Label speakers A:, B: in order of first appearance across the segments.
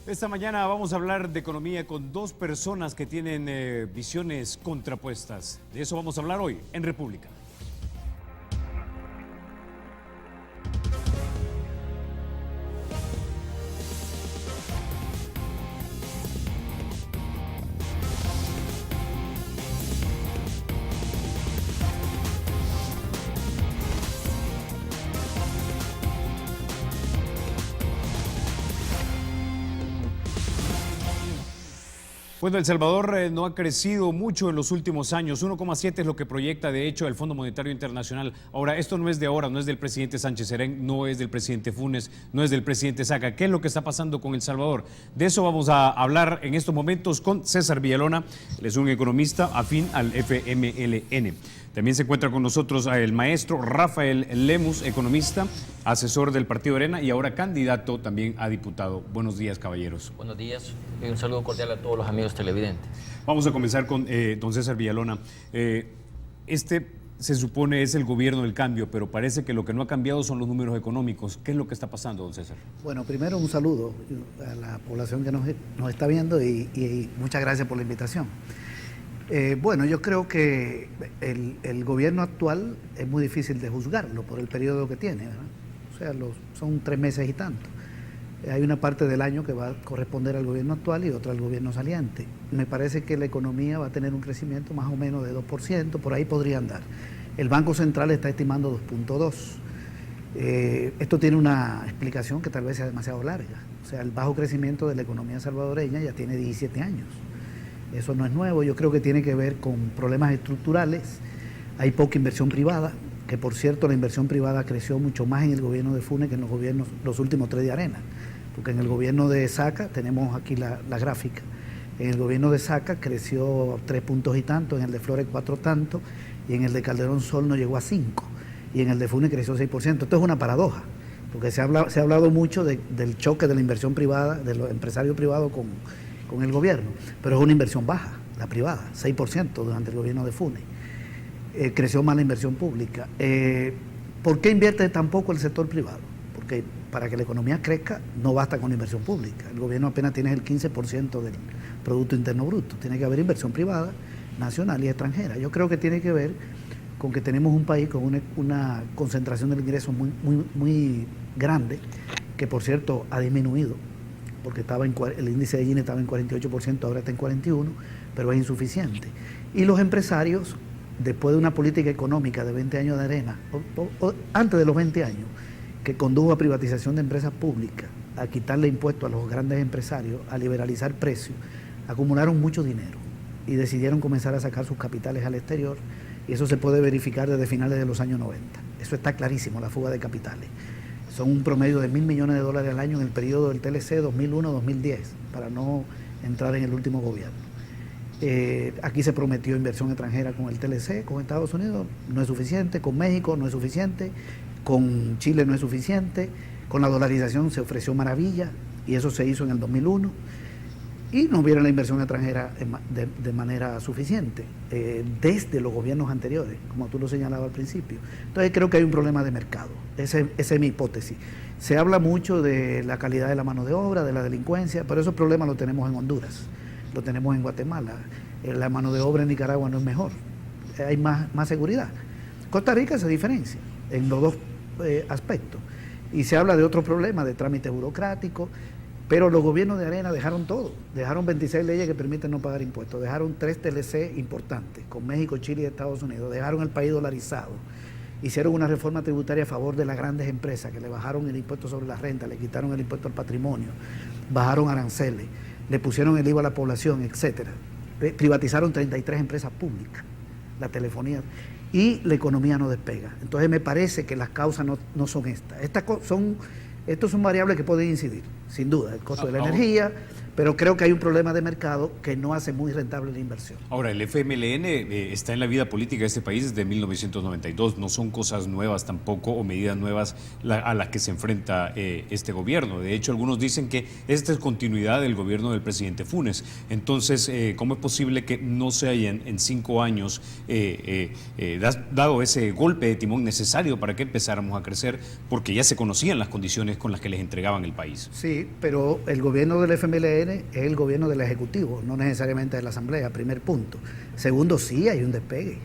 A: Esta mañana vamos a hablar de economía con dos personas que tienen visiones contrapuestas. De eso vamos a hablar hoy en República. Bueno, El Salvador no ha crecido mucho en los últimos años, 1,7 es lo que proyecta de hecho el Fondo Monetario Internacional. Ahora, esto no es de ahora, no es del presidente Sánchez Serén, no es del presidente Funes, no es del presidente Saca. ¿Qué es lo que está pasando con El Salvador? De eso vamos a hablar en estos momentos con César Villalona, él es un economista afín al FMLN. También se encuentra con nosotros el maestro Rafael Lemus, economista, asesor del Partido Arena y ahora candidato también a diputado. Buenos días, caballeros.
B: Buenos días y un saludo cordial a todos los amigos televidentes.
A: Vamos a comenzar con don César Villalona. Este se supone es el gobierno del cambio, pero parece que lo que no ha cambiado son los números económicos. ¿Qué es lo que está pasando, don César?
C: Bueno, primero un saludo a la población que nos está viendo y muchas gracias por la invitación. Bueno, yo creo que el gobierno actual es muy difícil de juzgarlo por el periodo que tiene, ¿verdad? O sea, son 3 meses y tanto. Hay una parte del año que va a corresponder al gobierno actual y otra al gobierno saliente. Me parece que la economía va a tener un crecimiento más o menos de 2%, por ahí podría andar. El Banco Central está estimando 2.2%. Esto tiene una explicación que tal vez sea demasiado larga. O sea, el bajo crecimiento de la economía salvadoreña ya tiene 17 años. Eso no es nuevo, yo creo que tiene que ver con problemas estructurales. Hay poca inversión privada, que por cierto la inversión privada creció mucho más en el gobierno de Funes que en los últimos 3 de Arena. Porque en el gobierno de Saca, tenemos aquí la gráfica, en el gobierno de Saca creció 3 puntos y tanto, en el de Flores 4 tanto, y en el de Calderón Sol no llegó a 5, y en el de Funes creció 6%. Esto es una paradoja, porque se ha hablado mucho del choque de la inversión privada, de los empresarios privados con el gobierno, pero es una inversión baja, la privada, 6% durante el gobierno de Funes. Creció más la inversión pública. ¿Por qué invierte tan poco el sector privado? Porque para que la economía crezca no basta con la inversión pública. El gobierno apenas tiene el 15% del Producto Interno Bruto. Tiene que haber inversión privada, nacional y extranjera. Yo creo que tiene que ver con que tenemos un país con una concentración del ingreso muy grande, que por cierto ha disminuido, porque el índice de Gini estaba en 48%, ahora está en 41%, pero es insuficiente. Y los empresarios, después de una política económica de 20 años de Arena, o antes de los 20 años, que condujo a privatización de empresas públicas, a quitarle impuestos a los grandes empresarios, a liberalizar precios, acumularon mucho dinero y decidieron comenzar a sacar sus capitales al exterior, y eso se puede verificar desde finales de los años 90. Eso está clarísimo, la fuga de capitales. Son un promedio de $1.000 millones al año en el periodo del TLC 2001-2010, para no entrar en el último gobierno. Aquí se prometió inversión extranjera con el TLC, con Estados Unidos no es suficiente, con México no es suficiente, con Chile no es suficiente, con la dolarización se ofreció maravilla y eso se hizo en el 2001 y no hubiera la inversión extranjera de manera suficiente desde los gobiernos anteriores, como tú lo señalabas al principio. Entonces creo que hay un problema de mercado, esa es mi hipótesis. Se habla mucho de la calidad de la mano de obra, de la delincuencia, pero esos problemas los tenemos en Honduras, lo tenemos en Guatemala. La mano de obra en Nicaragua no es mejor, hay más seguridad. Costa Rica se diferencia en los dos aspectos, y se habla de otros problemas, de trámites burocráticos, pero los gobiernos de Arena dejaron todo, dejaron 26 leyes que permiten no pagar impuestos, dejaron 3 TLC importantes, con México, Chile y Estados Unidos, dejaron el país dolarizado, hicieron una reforma tributaria a favor de las grandes empresas, que le bajaron el impuesto sobre la renta, le quitaron el impuesto al patrimonio, bajaron aranceles, le pusieron el IVA a la población, etcétera. Privatizaron 33 empresas públicas, la telefonía, y la economía no despega. Entonces me parece que las causas no son estas. Estos son variables que pueden incidir, sin duda, el costo de la energía, pero creo que hay un problema de mercado que no hace muy rentable la inversión.
A: Ahora, el FMLN está en la vida política de este país desde 1992, no son cosas nuevas tampoco o medidas nuevas a las que se enfrenta este gobierno. De hecho, algunos dicen que esta es continuidad del gobierno del presidente Funes. Entonces, ¿cómo es posible que no se hayan en 5 años dado ese golpe de timón necesario para que empezáramos a crecer? Porque ya se conocían las condiciones con las que les entregaban el país.
C: Sí, Sí, pero el gobierno del FMLN es el gobierno del Ejecutivo, no necesariamente de la Asamblea, primer punto. Segundo, sí hay un despegue.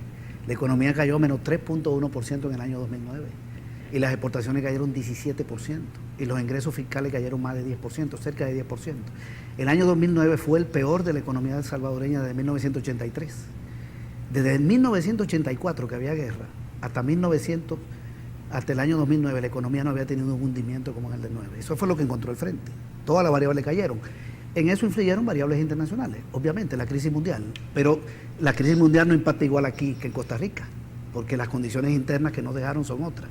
C: La economía cayó menos 3.1% en el año 2009 y las exportaciones cayeron 17% y los ingresos fiscales cayeron más de 10%, cerca de 10%. El año 2009 fue el peor de la economía salvadoreña desde 1983. Desde 1984 que había guerra hasta hasta el año 2009 la economía no había tenido un hundimiento como en el del 9. Eso fue lo que encontró el frente. Todas las variables cayeron. En eso influyeron variables internacionales, obviamente, la crisis mundial. Pero la crisis mundial no impacta igual aquí que en Costa Rica, porque las condiciones internas que nos dejaron son otras.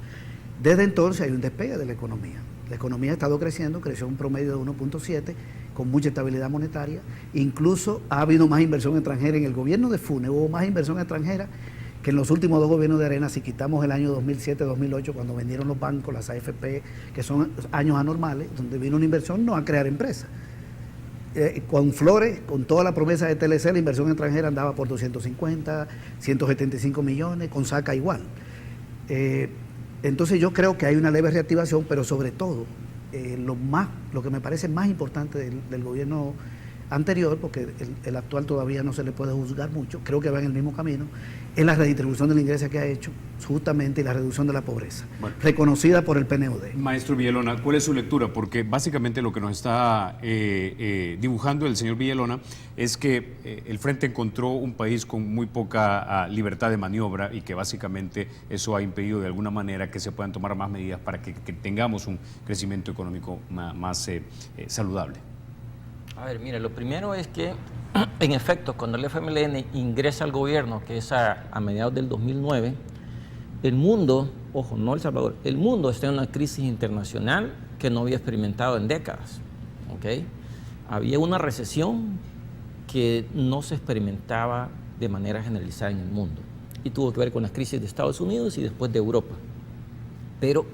C: Desde entonces hay un despegue de la economía. La economía ha estado creciendo, creció un promedio de 1.7, con mucha estabilidad monetaria. Incluso ha habido más inversión extranjera. En el gobierno de Funes hubo más inversión extranjera que en los últimos dos gobiernos de Arena, si quitamos el año 2007-2008, cuando vendieron los bancos, las AFP, que son años anormales, donde vino una inversión no a crear empresas. Con Flores, con toda la promesa de TLC, la inversión extranjera andaba por 250, 175 millones, con SACA igual. Entonces yo creo que hay una leve reactivación, pero sobre todo, lo que me parece más importante del gobierno anterior, porque el actual todavía no se le puede juzgar mucho, creo que va en el mismo camino, es la redistribución del ingreso que ha hecho, justamente, y la reducción de la pobreza, reconocida por el PNUD.
A: Maestro Villalona, ¿cuál es su lectura? Porque básicamente lo que nos está dibujando el señor Villalona es que el Frente encontró un país con muy poca libertad de maniobra y que básicamente eso ha impedido de alguna manera que se puedan tomar más medidas para que tengamos un crecimiento económico más saludable.
B: A ver, mire, lo primero es que, en efecto, cuando el FMLN ingresa al gobierno, que es a mediados del 2009, el mundo, ojo, no El Salvador, el mundo está en una crisis internacional que no había experimentado en décadas, ¿ok? Había una recesión que no se experimentaba de manera generalizada en el mundo y tuvo que ver con las crisis de Estados Unidos y después de Europa. Pero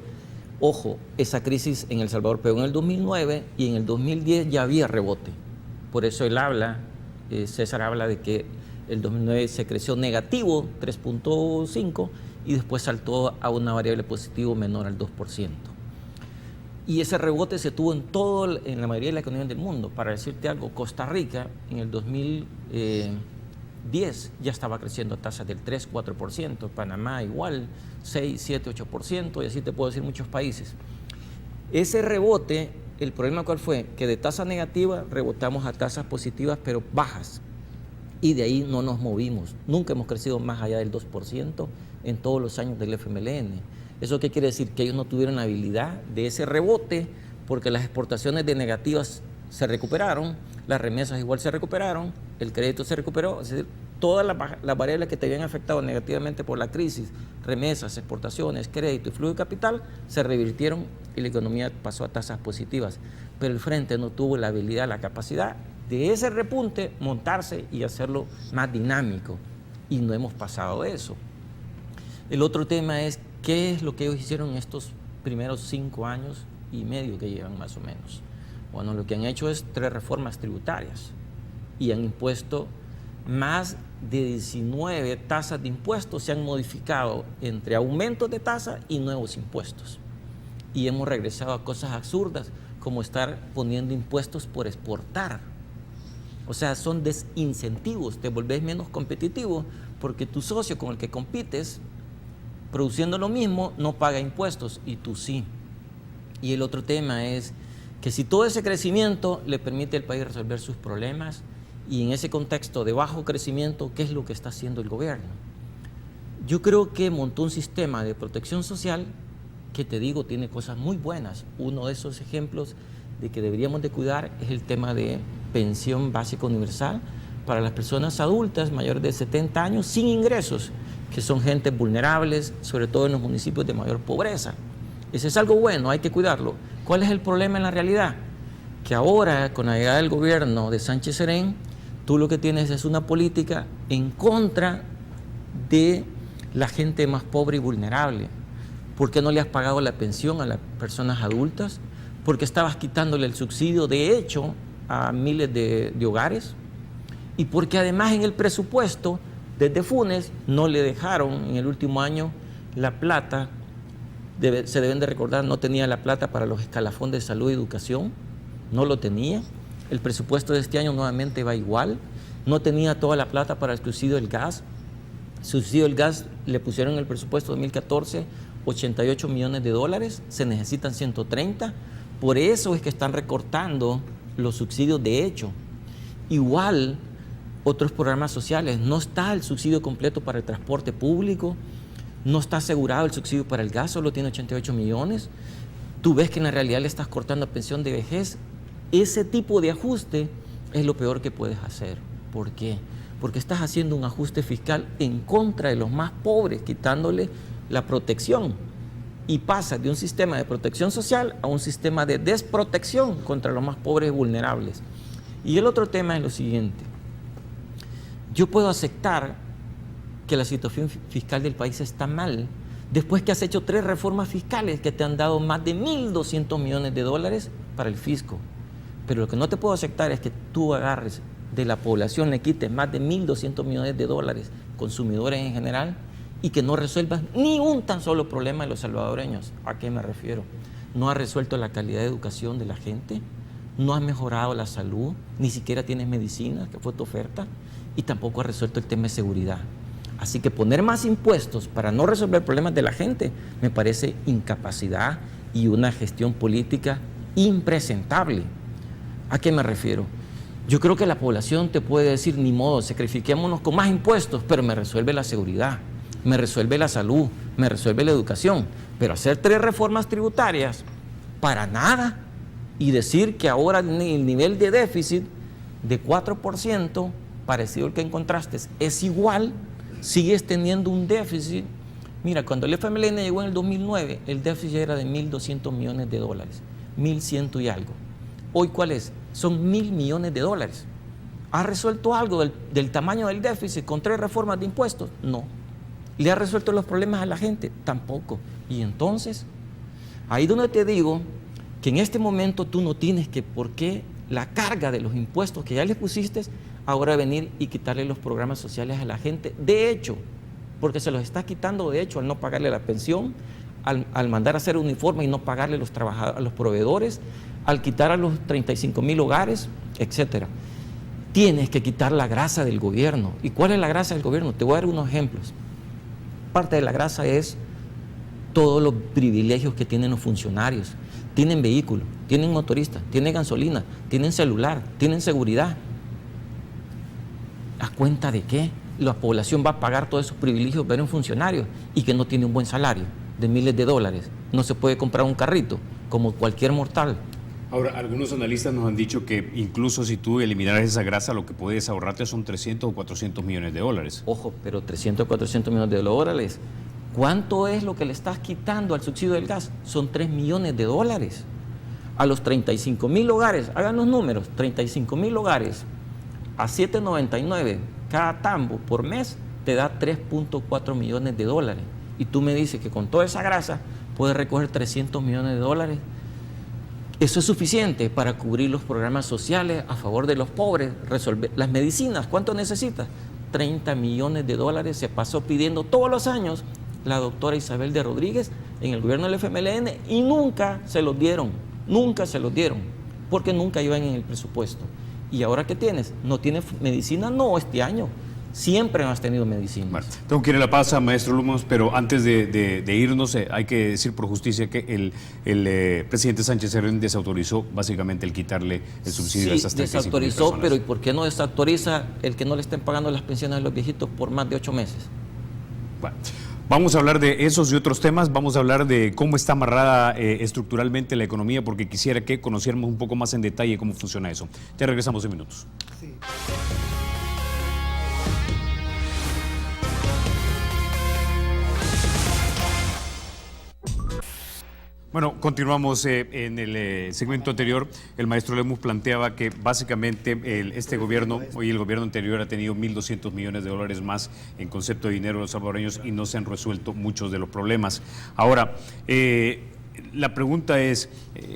B: ojo, esa crisis en El Salvador pegó en el 2009 y en el 2010 ya había rebote. Por eso César habla de que el 2009 se creció negativo, 3.5, y después saltó a una variable positivo menor al 2%. Y ese rebote se tuvo en la mayoría de las economías del mundo. Para decirte algo, Costa Rica en el 2010 ya estaba creciendo a tasas del 3, 4%, Panamá igual, 6, 7, 8%, y así te puedo decir muchos países. Ese rebote, el problema ¿cuál fue? Que de tasa negativa rebotamos a tasas positivas pero bajas, y de ahí no nos movimos. Nunca hemos crecido más allá del 2% en todos los años del FMLN. ¿Eso qué quiere decir? Que ellos no tuvieron habilidad de ese rebote porque las exportaciones de negativas se recuperaron, las remesas igual se recuperaron, el crédito se recuperó, es decir, todas las variables que te habían afectado negativamente por la crisis, remesas, exportaciones, crédito y flujo de capital, se revirtieron y la economía pasó a tasas positivas. Pero el Frente no tuvo la habilidad, la capacidad de ese repunte montarse y hacerlo más dinámico. Y no hemos pasado eso. El otro tema es qué es lo que ellos hicieron en estos primeros 5 años y medio que llevan más o menos. Bueno, lo que han hecho es 3 reformas tributarias y han impuesto más de 19 tasas de impuestos, se han modificado entre aumentos de tasa y nuevos impuestos. Y hemos regresado a cosas absurdas como estar poniendo impuestos por exportar. O sea, son desincentivos, te volvés menos competitivo porque tu socio con el que compites, produciendo lo mismo, no paga impuestos y tú sí. Y el otro tema es que si todo ese crecimiento le permite al país resolver sus problemas, y en ese contexto de bajo crecimiento, ¿qué es lo que está haciendo el gobierno? Yo creo que montó un sistema de protección social que, te digo, tiene cosas muy buenas. Uno de esos ejemplos de que deberíamos de cuidar es el tema de pensión básica universal para las personas adultas mayores de 70 años sin ingresos, que son gente vulnerables, sobre todo en los municipios de mayor pobreza. Ese es algo bueno, hay que cuidarlo. ¿Cuál es el problema en la realidad? Que ahora, con la llegada del gobierno de Sánchez Serén, tú lo que tienes es una política en contra de la gente más pobre y vulnerable. ¿Por qué no le has pagado la pensión a las personas adultas? Porque estabas quitándole el subsidio, de hecho, a miles de hogares. Y porque además en el presupuesto, desde Funes, no le dejaron en el último año la plata, se deben de recordar, no tenía la plata para los escalafones de salud y educación, no lo tenía. El presupuesto de este año nuevamente va igual. No tenía toda la plata para el subsidio del gas. Subsidio del gas le pusieron en el presupuesto 2014 88 millones de dólares, se necesitan 130. Por eso es que están recortando los subsidios de hecho. Igual, otros programas sociales, no está el subsidio completo para el transporte público, no está asegurado el subsidio para el gas, solo tiene 88 millones. Tú ves que en la realidad le estás cortando pensión de vejez. Ese tipo de ajuste es lo peor que puedes hacer. ¿Por qué? Porque estás haciendo un ajuste fiscal en contra de los más pobres, quitándole la protección. Y pasa de un sistema de protección social a un sistema de desprotección contra los más pobres y vulnerables. Y el otro tema es lo siguiente. Yo puedo aceptar que la situación fiscal del país está mal después que has hecho 3 reformas fiscales que te han dado más de 1.200 millones de dólares para el fisco. Pero lo que no te puedo aceptar es que tú agarres de la población, le quites más de 1.200 millones de dólares, consumidores en general, y que no resuelvas ni un tan solo problema de los salvadoreños. ¿A qué me refiero? No has resuelto la calidad de educación de la gente, no has mejorado la salud, ni siquiera tienes medicina, que fue tu oferta, y tampoco has resuelto el tema de seguridad. Así que poner más impuestos para no resolver problemas de la gente me parece incapacidad y una gestión política impresentable. ¿A qué me refiero? Yo creo que la población te puede decir, ni modo, sacrifiquémonos con más impuestos, pero me resuelve la seguridad, me resuelve la salud, me resuelve la educación. Pero hacer 3 reformas tributarias para nada y decir que ahora el nivel de déficit de 4%, parecido al que encontraste, es igual, sigues teniendo un déficit. Mira, cuando el FMLN llegó en el 2009, el déficit era de 1.200 millones de dólares, 1.100 y algo. Hoy, ¿cuál es? Son 1.000 millones de dólares. ¿Ha resuelto algo del tamaño del déficit con 3 reformas de impuestos? No. ¿Le ha resuelto los problemas a la gente? Tampoco. Y entonces, ahí donde te digo que en este momento tú no tienes que, ¿por qué la carga de los impuestos que ya les pusiste, ahora venir y quitarle los programas sociales a la gente? De hecho, porque se los está quitando de hecho al no pagarle la pensión, al mandar a hacer uniforme y no pagarle a los proveedores, al quitar a los 35,000 hogares, etcétera. Tienes que quitar la grasa del gobierno. ¿Y cuál es la grasa del gobierno? Te voy a dar unos ejemplos. Parte de la grasa es todos los privilegios que tienen los funcionarios. Tienen vehículo, tienen motorista, tienen gasolina, tienen celular, tienen seguridad. ¿A cuenta de qué? La población va a pagar todos esos privilegios ver un funcionario y que no tiene un buen salario de miles de dólares. No se puede comprar un carrito como cualquier mortal.
A: Ahora, algunos analistas nos han dicho que incluso si tú eliminaras esa grasa, lo que puedes ahorrarte son 300 o 400 millones de dólares.
B: Ojo, pero 300 o 400 millones de dólares, ¿cuánto es lo que le estás quitando al subsidio del gas? Son 3 millones de dólares. A los 35,000 hogares, hagan los números, 35,000 hogares a 7.99 cada tambo por mes te da 3.4 millones de dólares. Y tú me dices que con toda esa grasa puedes recoger 300 millones de dólares. Eso es suficiente para cubrir los programas sociales a favor de los pobres, resolver las medicinas. ¿Cuánto necesitas? 30 millones de dólares se pasó pidiendo todos los años la doctora Isabel de Rodríguez en el gobierno del FMLN y nunca se los dieron, porque nunca iban en el presupuesto. ¿Y ahora qué tienes? ¿No tienes medicina? No, este año. Siempre no has tenido medicina.
A: Bueno, tengo que ir a la pausa, maestro Lumos, pero antes de irnos, hay que decir por justicia que el presidente Sánchez Serén desautorizó básicamente el quitarle el subsidio a esas 35,000
B: desautorizó,
A: personas.
B: Pero ¿y por qué no desautoriza el que no le estén pagando las pensiones a los viejitos por más de 8 meses?
A: Bueno, vamos a hablar de esos y otros temas, vamos a hablar de cómo está amarrada estructuralmente la economía, porque quisiera que conociéramos un poco más en detalle cómo funciona eso. Ya regresamos en minutos.
C: Sí.
A: Bueno, continuamos en el segmento anterior. El maestro Lemus planteaba que básicamente este gobierno y el gobierno anterior ha tenido 1.200 millones de dólares más en concepto de dinero de los salvadoreños y no se han resuelto muchos de los problemas. Ahora, la pregunta es,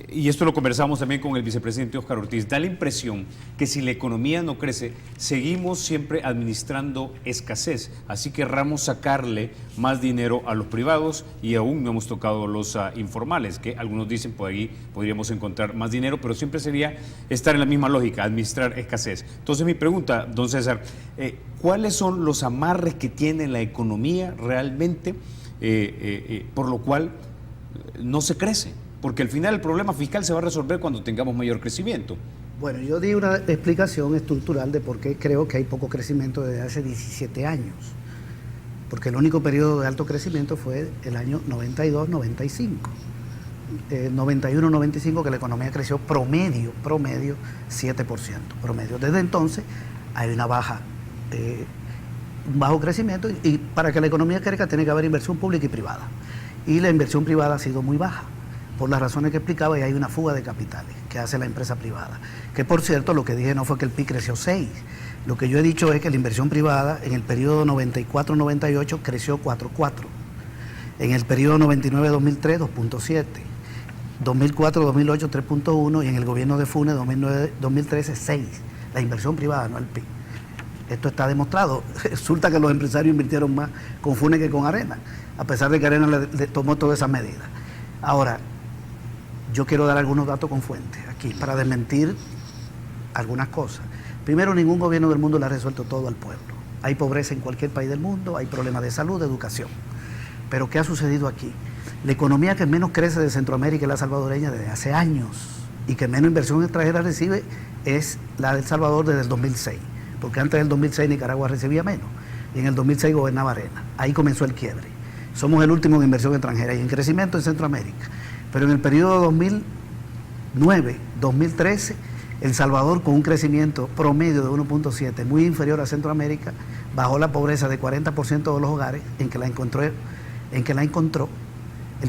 A: y esto lo conversamos también con el vicepresidente Óscar Ortiz, da la impresión que si la economía no crece, seguimos siempre administrando escasez, así querramos sacarle más dinero a los privados y aún no hemos tocado los informales, que algunos dicen por ahí podríamos encontrar más dinero, pero siempre sería estar en la misma lógica, administrar escasez. Entonces mi pregunta, don César, ¿cuáles son los amarres que tiene la economía realmente por lo cual no se crece? Porque al final el problema fiscal se va a resolver cuando tengamos mayor crecimiento.
C: Bueno, yo di una explicación estructural de por qué creo que hay poco crecimiento desde hace 17 años. Porque el único periodo de alto crecimiento fue el año 92-95. 91-95 que la economía creció promedio 7%. Promedio. Desde entonces hay una un bajo crecimiento y para que la economía crezca tiene que haber inversión pública y privada. Y la inversión privada ha sido muy baja, por las razones que explicaba, y hay una fuga de capitales que hace la empresa privada. Que por cierto, lo que dije no fue que el PIB creció 6. Lo que yo he dicho es que la inversión privada en el periodo 94-98 creció 4.4. En el periodo 99-2003, 2.7. 2004-2008, 3.1. Y en el gobierno de Funes, 2009-2013, 6. La inversión privada, no el PIB. Esto está demostrado. Resulta que los empresarios invirtieron más con Funes que con Arena, a pesar de que Arena le tomó todas esas medidas. Ahora, yo quiero dar algunos datos con fuentes aquí para desmentir algunas cosas. Primero, ningún gobierno del mundo le ha resuelto todo al pueblo. Hay pobreza en cualquier país del mundo, hay problemas de salud, de educación. Pero ¿qué ha sucedido aquí? La economía que menos crece de Centroamérica es la salvadoreña desde hace años y que menos inversión extranjera recibe es la de El Salvador desde el 2006. Porque antes del 2006 Nicaragua recibía menos y en el 2006 gobernaba Arena. Ahí comenzó el quiebre. Somos el último en inversión extranjera y en crecimiento en Centroamérica. Pero en el periodo 2009-2013, El Salvador, con un crecimiento promedio de 1.7, muy inferior a Centroamérica, bajó la pobreza de 40% de los hogares en que la encontró. El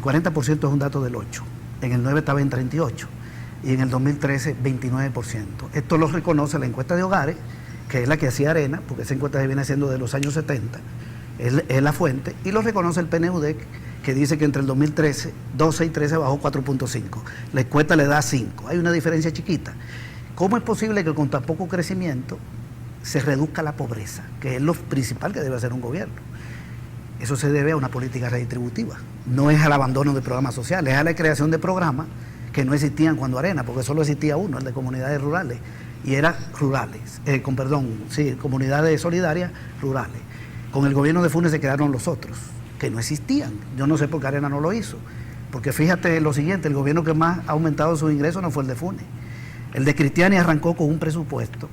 C: 40% es un dato del 8. En el 9 estaba en 38 y en el 2013 29%. Esto lo reconoce la encuesta de hogares, que es la que hacía Arena, porque esa encuesta se viene haciendo de los años 70, es la fuente, y lo reconoce el PNUD, que dice que entre el 2013, 12 y 13 bajó 4.5. La encuesta le da 5. Hay una diferencia chiquita. ¿Cómo es posible que con tan poco crecimiento se reduzca la pobreza, que es lo principal que debe hacer un gobierno? Eso se debe a una política redistributiva. No es al abandono de programas sociales, es a la creación de programas que no existían cuando Arena, porque solo existía uno, el de comunidades rurales. Y eran rurales, comunidades solidarias rurales. Con el gobierno de Funes se quedaron los otros, que no existían. Yo no sé por qué Arena no lo hizo. Porque fíjate lo siguiente, el gobierno que más ha aumentado sus ingresos no fue el de Funes. El de Cristiani arrancó con un presupuesto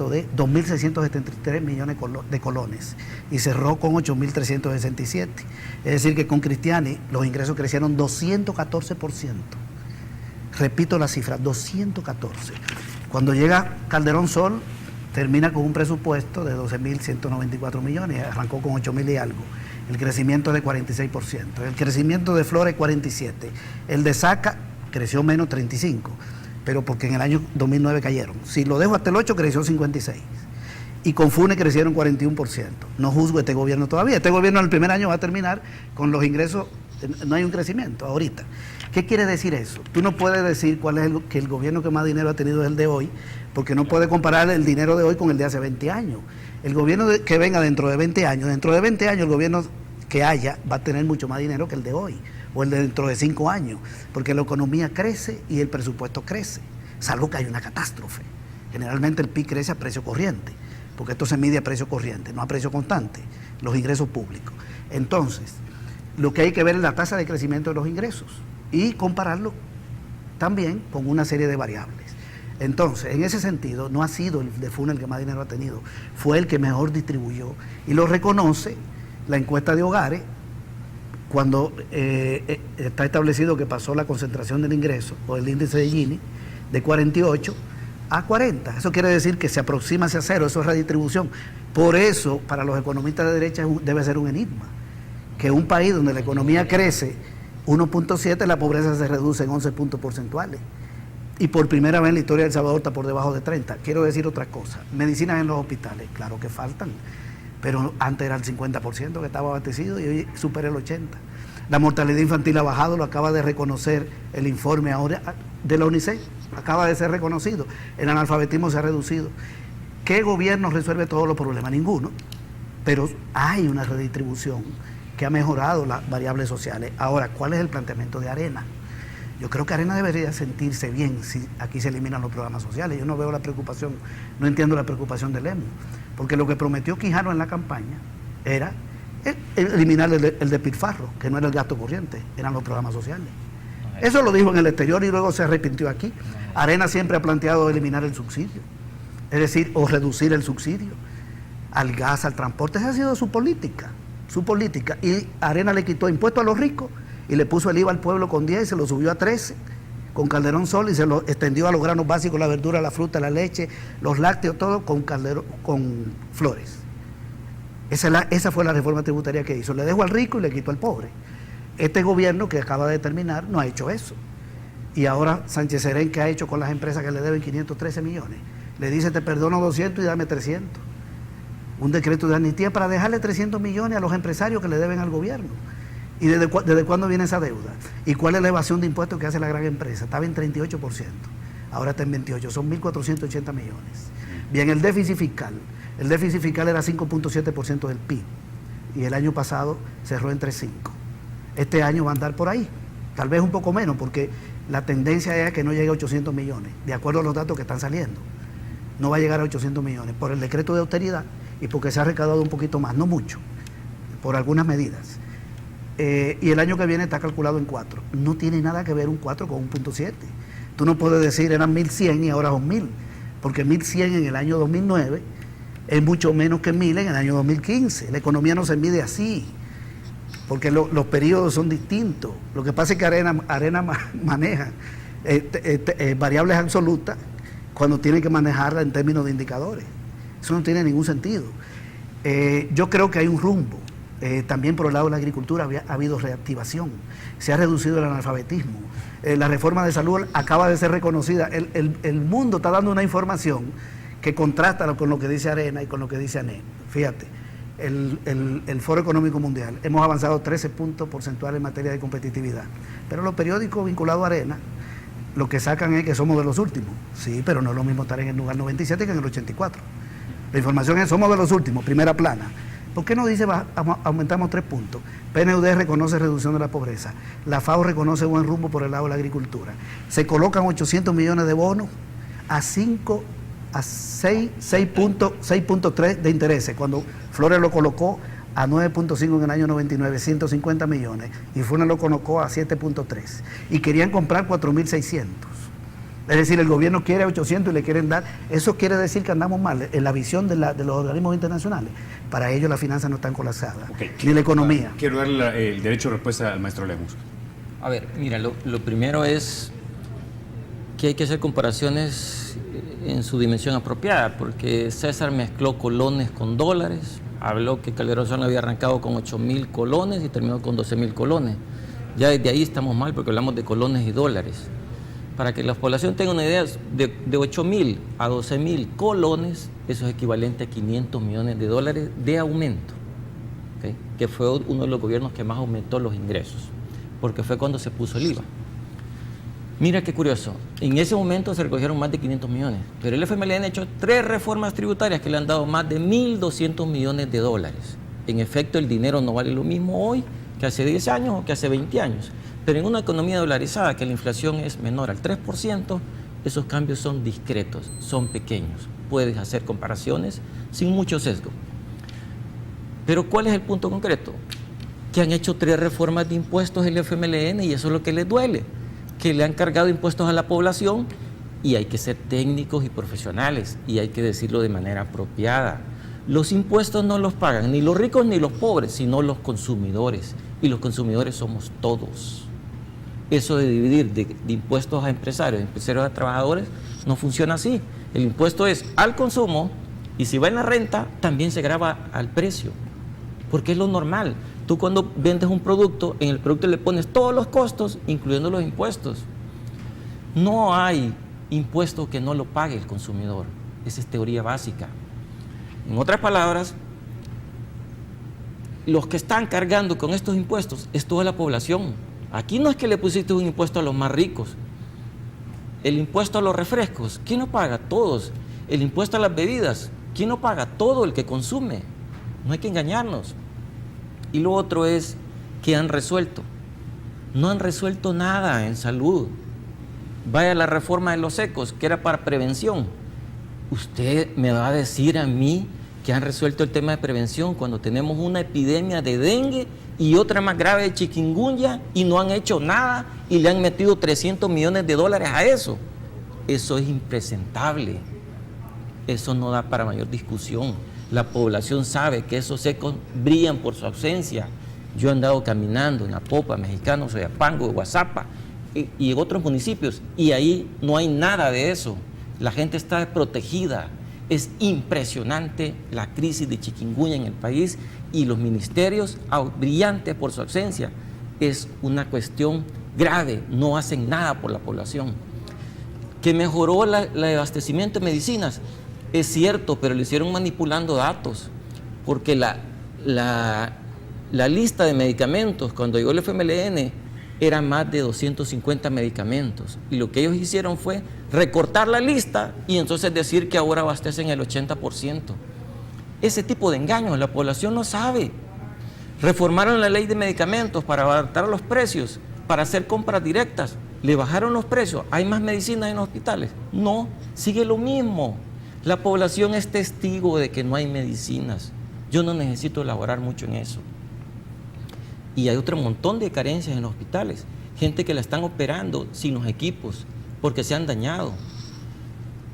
C: de 2.673 millones de colones y cerró con 8.367. Es decir, que con Cristiani los ingresos crecieron 214%. Repito la cifra, 214. Cuando llega Calderón Sol, termina con un presupuesto de 12.194 millones, arrancó con 8.000 y algo. El crecimiento es de 46%. El crecimiento de Flores, 47%. El de Saca creció menos, 35%, pero porque en el año 2009 cayeron. Si lo dejo hasta el 8, creció 56%. Y con Funes crecieron 41%. No juzgo este gobierno todavía. Este gobierno en el primer año va a terminar con los ingresos, no hay un crecimiento ahorita. ¿Qué quiere decir eso? Tú no puedes decir cuál es que el gobierno que más dinero ha tenido es el de hoy, porque no puedes comparar el dinero de hoy con el de hace 20 años. El gobierno que venga dentro de 20 años el gobierno que haya va a tener mucho más dinero que el de hoy, o el de dentro de 5 años, porque la economía crece y el presupuesto crece, salvo que hay una catástrofe. Generalmente el PIB crece a precio corriente, porque esto se mide a precio corriente, no a precio constante, los ingresos públicos. Entonces, lo que hay que ver es la tasa de crecimiento de los ingresos y compararlo también con una serie de variables. Entonces, en ese sentido, no ha sido el de Funes el que más dinero ha tenido, fue el que mejor distribuyó y lo reconoce la encuesta de hogares cuando está establecido que pasó la concentración del ingreso o el índice de Gini de 48 a 40. Eso quiere decir que se aproxima hacia cero, eso es redistribución. Por eso, para los economistas de derecha debe ser un enigma, que un país donde la economía crece 1.7, la pobreza se reduce en 11 puntos porcentuales. Y por primera vez en la historia de El Salvador está por debajo de 30. Quiero decir otra cosa. Medicinas en los hospitales, claro que faltan, pero antes era el 50% que estaba abastecido y hoy supera el 80%. La mortalidad infantil ha bajado, lo acaba de reconocer el informe ahora de la UNICEF, acaba de ser reconocido. El analfabetismo se ha reducido. ¿Qué gobierno resuelve todos los problemas? Ninguno. Pero hay una redistribución que ha mejorado las variables sociales. Ahora, ¿cuál es el planteamiento de Arena? Yo creo que Arena debería sentirse bien si aquí se eliminan los programas sociales. Yo no veo la preocupación, no entiendo la preocupación de Lemus, porque lo que prometió Quijano en la campaña era eliminar el despilfarro, que no era el gasto corriente, eran los programas sociales. Eso lo dijo en el exterior y luego se arrepintió aquí. Arena siempre ha planteado eliminar el subsidio, es decir, o reducir el subsidio al gas, al transporte. Esa ha sido su política. Y Arena le quitó impuestos a los ricos y le puso el IVA al pueblo con 10 y se lo subió a 13 con Calderón Sol y se lo extendió a los granos básicos, la verdura, la fruta, la leche, los lácteos, todo con Flores. Esa fue la reforma tributaria que hizo. Le dejó al rico y le quitó al pobre. Este gobierno que acaba de terminar no ha hecho eso. Y ahora Sánchez Serén, ¿qué ha hecho con las empresas que le deben 513 millones? Le dice, te perdono 200 y dame 300. Un decreto de amnistía para dejarle 300 millones a los empresarios que le deben al gobierno. ¿Y desde cuándo viene esa deuda? ¿Y cuál es la evasión de impuestos que hace la gran empresa? Estaba en 38%, ahora está en 28%, son 1.480 millones. Bien, el déficit fiscal era 5.7% del PIB y el año pasado cerró entre 5%. Este año va a andar por ahí, tal vez un poco menos, porque la tendencia es que no llegue a 800 millones, de acuerdo a los datos que están saliendo. No va a llegar a 800 millones por el decreto de austeridad y porque se ha recaudado un poquito más, no mucho, por algunas medidas. Y el año que viene está calculado en 4. No tiene nada que ver un 4 con 1.7. Tú no puedes decir eran 1.100 y ahora son 1.000, porque 1.100 en el año 2009 es mucho menos que 1.000 en el año 2015. La economía no se mide así, porque los periodos son distintos. Lo que pasa es que Arena maneja variables absolutas cuando tiene que manejarla en términos de indicadores. Eso no tiene ningún sentido. Yo creo que hay un rumbo. También por el lado de la agricultura ha habido reactivación, se ha reducido el analfabetismo, la reforma de salud acaba de ser reconocida, el mundo está dando una información que contrasta con lo que dice Arena y con lo que dice ANE. Fíjate, el Foro Económico Mundial, hemos avanzado 13 puntos porcentuales en materia de competitividad, pero los periódicos vinculados a Arena lo que sacan es que somos de los últimos. Sí, pero no es lo mismo estar en el lugar 97 que en el 84. La información es somos de los últimos, primera plana. ¿Por qué no dice aumentamos 3 puntos? PNUD reconoce reducción de la pobreza. La FAO reconoce buen rumbo por el lado de la agricultura. Se colocan 800 millones de bonos a 6.3 de intereses. Cuando Flores lo colocó a 9.5 en el año 99, 150 millones. Y Funes lo colocó a 7.3. Y querían comprar 4.600. Es decir, el gobierno quiere 800 y le quieren dar. Eso quiere decir que andamos mal en la visión de los organismos internacionales. Para ellos las finanzas no están colapsadas, ni la economía.
A: Quiero darle el derecho de respuesta al maestro Lemus.
B: A ver, mira, lo primero es que hay que hacer comparaciones en su dimensión apropiada, porque César mezcló colones con dólares, habló que Calderón Sol había arrancado con 8.000 colones y terminó con 12.000 colones. Ya desde ahí estamos mal porque hablamos de colones y dólares. Para que la población tenga una idea, de 8.000 a 12.000 colones, eso es equivalente a 500 millones de dólares de aumento, ¿okay? Que fue uno de los gobiernos que más aumentó los ingresos, porque fue cuando se puso el IVA. Mira qué curioso, en ese momento se recogieron más de 500 millones, pero el FMLN ha hecho 3 reformas tributarias que le han dado más de 1.200 millones de dólares. En efecto, el dinero no vale lo mismo hoy que hace 10 años o que hace 20 años. Pero en una economía dolarizada, que la inflación es menor al 3%, esos cambios son discretos, son pequeños. Puedes hacer comparaciones sin mucho sesgo. Pero ¿cuál es el punto concreto? Que han hecho 3 reformas de impuestos el FMLN y eso es lo que les duele, que le han cargado impuestos a la población y hay que ser técnicos y profesionales y hay que decirlo de manera apropiada. Los impuestos no los pagan ni los ricos ni los pobres, sino los consumidores. Y los consumidores somos todos. Eso de dividir de impuestos a empresarios a trabajadores no funciona así. El impuesto es al consumo y si va en la renta también se grava al precio, porque es lo normal. Tú cuando vendes un producto, en el producto le pones todos los costos, incluyendo los impuestos. No hay impuesto que no lo pague el consumidor. Esa es teoría básica. En otras palabras, los que están cargando con estos impuestos es toda la población. Aquí no es que le pusiste un impuesto a los más ricos. El impuesto a los refrescos, ¿quién lo paga? Todos. El impuesto a las bebidas, ¿quién lo paga? Todo el que consume. No hay que engañarnos. Y lo otro es que han resuelto. No han resuelto nada en salud. Vaya a la reforma de los ecos, que era para prevención. Usted me va a decir a mí que han resuelto el tema de prevención cuando tenemos una epidemia de dengue y otra más grave de chikungunya y no han hecho nada y le han metido 300 millones de dólares a eso. Eso es impresentable. Eso no da para mayor discusión. La población sabe que esos ecos brillan por su ausencia. Yo he andado caminando en Apopa, Mexicano, Soyapango, Guazapa y en otros municipios y ahí no hay nada de eso. La gente está protegida. Es impresionante la crisis de chikungunya en el país y los ministerios, brillantes por su ausencia, es una cuestión grave, no hacen nada por la población. Que mejoró el abastecimiento de medicinas, es cierto, pero lo hicieron manipulando datos, porque la lista de medicamentos cuando llegó el FMLN era más de 250 medicamentos y lo que ellos hicieron fue recortar la lista y entonces decir que ahora abastecen el 80%. Ese tipo de engaños la población no sabe. Reformaron la ley de medicamentos para adaptar los precios, para hacer compras directas. ¿Le bajaron los precios? ¿Hay más medicinas en los hospitales? No, sigue lo mismo. La población es testigo de que no hay medicinas. Yo no necesito elaborar mucho en eso. Y hay otro montón de carencias en los hospitales. Gente que la están operando sin los equipos porque se han dañado.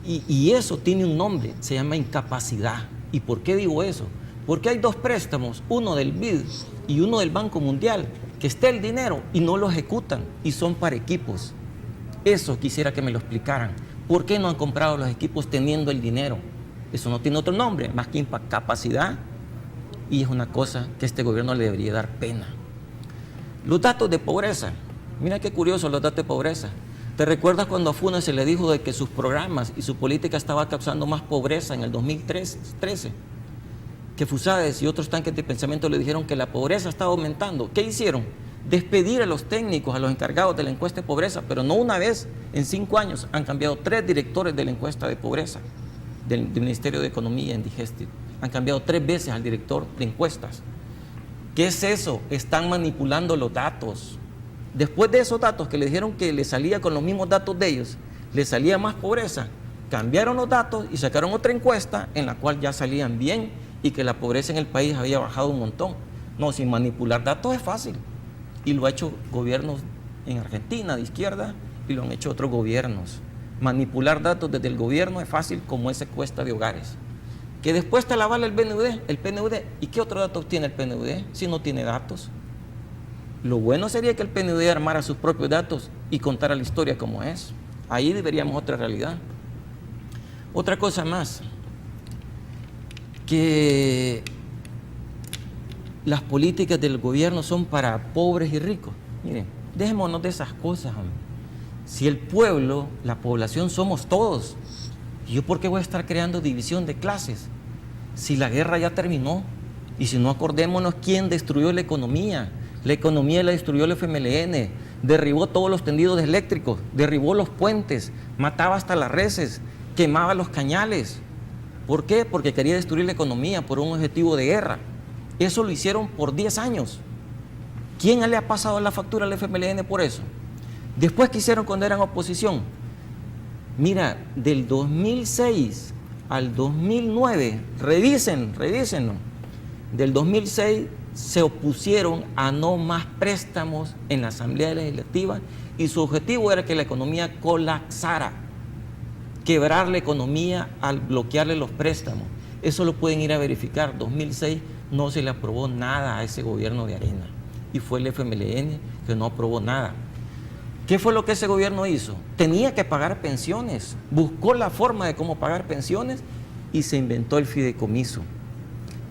B: Y eso tiene un nombre, se llama incapacidad. ¿Y por qué digo eso? Porque hay dos préstamos, uno del BID y uno del Banco Mundial, que está el dinero y no lo ejecutan y son para equipos. Eso quisiera que me lo explicaran. ¿Por qué no han comprado los equipos teniendo el dinero? Eso no tiene otro nombre más que incapacidad y es una cosa que a este gobierno le debería dar pena. Los datos de pobreza, mira qué curioso los datos de pobreza. ¿Te recuerdas cuando a Funes se le dijo de que sus programas y su política estaba causando más pobreza en el 2013? Que Fusades y otros tanques de pensamiento le dijeron que la pobreza estaba aumentando. ¿Qué hicieron? Despedir a los técnicos, a los encargados de la encuesta de pobreza, pero no una vez, en 5 años han cambiado 3 directores de la encuesta de pobreza del Ministerio de Economía en Digestive. Han cambiado 3 veces al director de encuestas. ¿Qué es eso? Están manipulando los datos. Después de esos datos que le dijeron que le salía con los mismos datos de ellos, le salía más pobreza, cambiaron los datos y sacaron otra encuesta en la cual ya salían bien y que la pobreza en el país había bajado un montón. No, sin manipular datos es fácil. Y lo ha hecho gobiernos en Argentina de izquierda y lo han hecho otros gobiernos. Manipular datos desde el gobierno es fácil como esa encuesta de hogares. Que después te la avala el PNUD. ¿Y qué otros datos tiene el PNUD si no tiene datos? Lo bueno sería que el PNUD armara sus propios datos y contara la historia como es. Ahí deberíamos otra realidad. Otra cosa más, que las políticas del gobierno son para pobres y ricos. Miren, dejémonos de esas cosas, hombre. Si el pueblo, la población somos todos, ¿yo por qué voy a estar creando división de clases? Si la guerra ya terminó y si no, acordémonos quién destruyó la economía. La economía la destruyó el FMLN, derribó todos los tendidos eléctricos, derribó los puentes, mataba hasta las reses, quemaba los cañales. ¿Por qué? Porque quería destruir la economía por un objetivo de guerra. Eso lo hicieron por 10 años. ¿Quién le ha pasado la factura al FMLN por eso? Después, ¿qué hicieron cuando eran oposición? Mira, del 2006 al 2009, revísenlo. Del 2006 se opusieron a no más préstamos en la Asamblea Legislativa y su objetivo era que la economía colapsara, quebrar la economía al bloquearle los préstamos. Eso lo pueden ir a verificar. 2006 no se le aprobó nada a ese gobierno de Arena y fue el FMLN que no aprobó nada. ¿Qué fue lo que ese gobierno hizo? Tenía que pagar pensiones, buscó la forma de cómo pagar pensiones y se inventó el fideicomiso.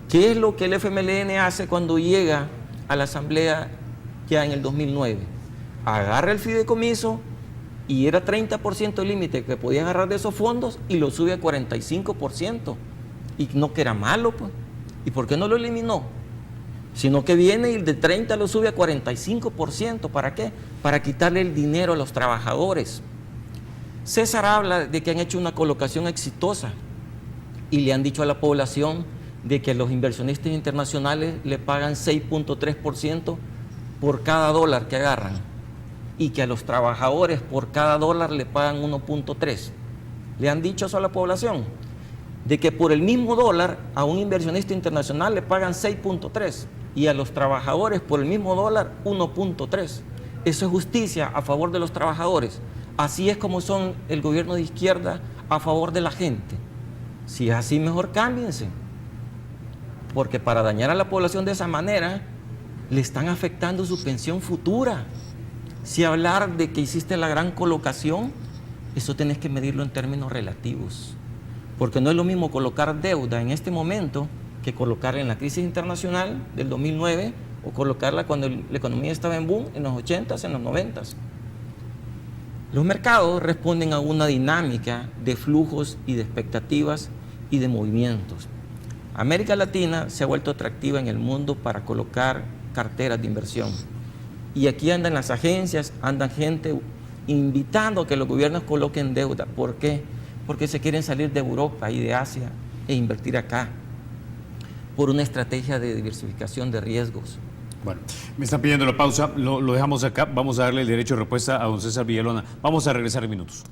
B: ¿Qué es lo que el FMLN hace cuando llega a la Asamblea ya en el 2009? Agarra el fideicomiso y era 30% el límite que podía agarrar de esos fondos y lo sube a 45%. Y no que era malo, pues. ¿Y por qué no lo eliminó? sino que viene y el de 30 lo sube a 45%. ¿Para qué? Para quitarle el dinero a los trabajadores. César habla de que han hecho una colocación exitosa y le han dicho a la población de que los inversionistas internacionales le pagan 6.3% por cada dólar que agarran y que a los trabajadores por cada dólar le pagan 1.3. Le han dicho eso a la población, de que por el mismo dólar a un inversionista internacional le pagan 6.3 y a los trabajadores por el mismo dólar 1.3. Eso es justicia a favor de los trabajadores. Así es como son el gobierno de izquierda a favor de la gente. Si es así, mejor cámbiense. Porque para dañar a la población de esa manera, le están afectando su pensión futura. Si hablar de que hiciste la gran colocación, eso tenés que medirlo en términos relativos. Porque no es lo mismo colocar deuda en este momento que colocarla en la crisis internacional del 2009 o colocarla cuando la economía estaba en boom en los 80s, en los 90s. Los mercados responden a una dinámica de flujos y de expectativas y de movimientos. América Latina se ha vuelto atractiva en el mundo para colocar carteras de inversión. Y aquí andan las agencias, andan gente invitando a que los gobiernos coloquen deuda. ¿Por qué? Porque se quieren salir de Europa y de Asia e invertir acá por una estrategia de diversificación de riesgos.
A: Bueno, me están pidiendo la pausa, lo dejamos acá, vamos a darle el derecho de respuesta a don César Villalona. Vamos a regresar en minutos.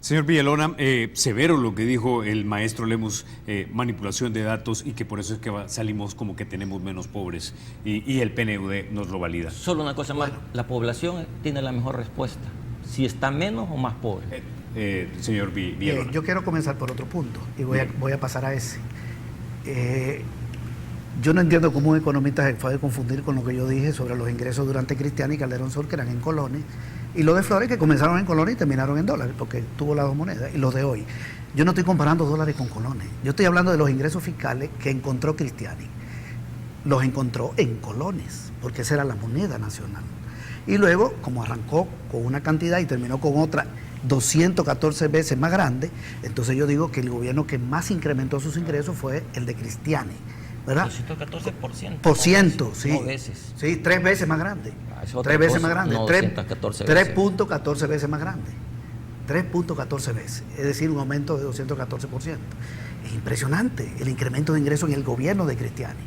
A: Señor Villalona, severo lo que dijo el maestro Lemus, manipulación de datos y que por eso es que salimos como que tenemos menos pobres y el PNUD nos lo valida.
B: Solo una cosa más, la población tiene la mejor respuesta, si está menos o más pobre.
A: Señor Villalona.
C: Yo quiero comenzar por otro punto y voy a pasar a ese. Yo no entiendo cómo un economista se puede confundir con lo que yo dije sobre los ingresos durante Cristiani y Calderón Sol, que eran en colones, y los de Flores, que comenzaron en colones y terminaron en dólares, porque tuvo las dos monedas, y los de hoy. Yo no estoy comparando dólares con colones. Yo estoy hablando de los ingresos fiscales que encontró Cristiani. Los encontró en colones, porque esa era la moneda nacional. Y luego, como arrancó con una cantidad y terminó con otra 214 veces más grande, entonces yo digo que el gobierno que más incrementó sus ingresos fue el de Cristiani, ¿verdad?
B: 214%.
C: Por ciento, sí.
B: No veces.
C: Sí, 3 veces más grande.
B: Es otra
C: 3 veces
B: cosa,
C: más grande.
B: no 214 veces.
C: 3.14 veces más grande. 3.14 veces. Es decir, un aumento de 214%. Es impresionante el incremento de ingresos en el gobierno de Cristiani.